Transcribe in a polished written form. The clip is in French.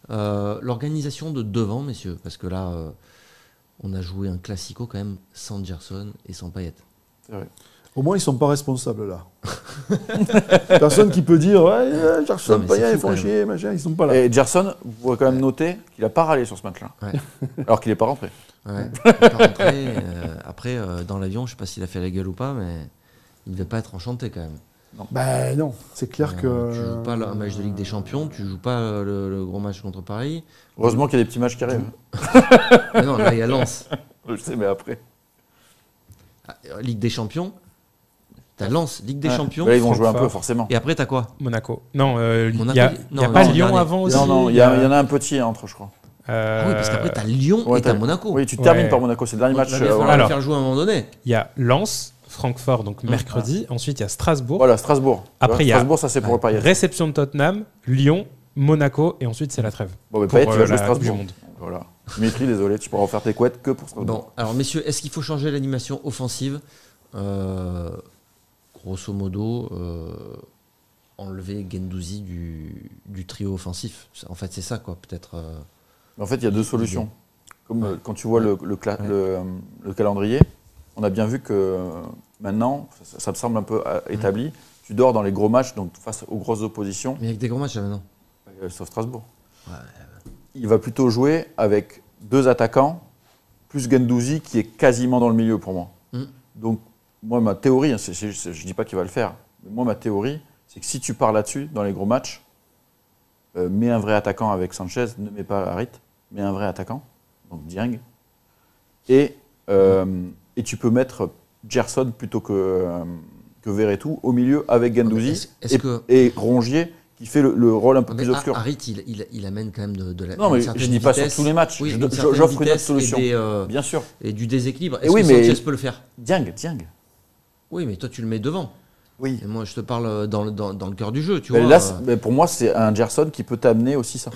L'organisation de devant, messieurs, parce que là, on a joué un classico quand même sans Gerson et sans Payet. C'est vrai. Au moins, ils ne sont pas responsables là. Personne qui peut dire ouais, Gerson, Payet, ils font chier, machin, ils ne sont pas là. Et Gerson, vous pouvez quand même noter qu'il n'a pas râlé sur ce match-là. Ouais. Alors qu'il n'est pas rentré. Ouais, il est pas rentré. Après, dans l'avion, je ne sais pas s'il a fait la gueule ou pas, mais il ne devait pas être enchanté quand même. Non. Ben non, c'est clair que. Tu joues pas un match de Ligue des Champions, tu joues pas le gros match contre Paris. Heureusement qu'il y a des petits matchs qui arrivent. Mais non, là il y a Lens. Je sais, mais après. Ligue des Champions. T'as Lens, Ligue des Champions. Là, ils vont jouer un Francfort. peu, forcément. Et après, t'as quoi? Monaco. Non, Monaco, il y a non, pas non, Lyon dernier. avant aussi. Non, il y en a un petit entre, je crois. Ah oui, parce qu'après, t'as Lyon Ouais, et t'as Monaco. Oui, tu termines Ouais. par Monaco, c'est le dernier Donc, match. il va bien falloir alors. le faire jouer à un moment donné. Il y a Lens, Francfort, donc mercredi. Ensuite, il y a Strasbourg. Voilà, Strasbourg. Après, il y a- Strasbourg, ça c'est pour le Payet. Réception de Tottenham, Lyon, Monaco. Et ensuite, c'est la trêve. Bon, mais Pour, Payet, tu vas jouer la Coupe du Strasbourg. Monde. Voilà. Dimitri, désolé, tu pourras en faire tes couettes que pour Strasbourg. Bon, alors messieurs, est-ce qu'il faut changer l'animation offensive? Grosso modo, enlever Guendouzi du trio offensif. En fait, c'est ça, quoi, peut-être. Mais en fait, il y a deux solutions. Comme quand tu vois le calendrier, on a bien vu que maintenant, ça me semble un peu établi, tu dors dans les gros matchs, donc face aux grosses oppositions, Mais avec des gros matchs là maintenant. sauf Strasbourg. Il va plutôt jouer avec deux attaquants, plus Guendouzi qui est quasiment dans le milieu pour moi. Donc, moi, ma théorie, je ne dis pas qu'il va le faire, mais moi, ma théorie, c'est que si tu pars là-dessus, dans les gros matchs, mets un vrai attaquant avec Sanchez, ne mets pas Harit, mets un vrai attaquant, donc Dieng, et tu peux mettre Gerson plutôt que Verretou au milieu avec Guendouzi et Rongier qui fait le rôle un peu plus obscur. Harit, il amène quand même de la. Non, mais je certaine ne dis pas vitesse. sur tous les matchs. Oui, J'offre une autre solution. Bien sûr. Et du déséquilibre. Et Est-ce oui, que mais Sanchez peut le faire? Dieng. Oui, mais toi, tu le mets devant. Oui. Et moi, je te parle dans le cœur du jeu, tu Mais vois. là, mais pour moi, c'est un Gerson qui peut t'amener aussi ça.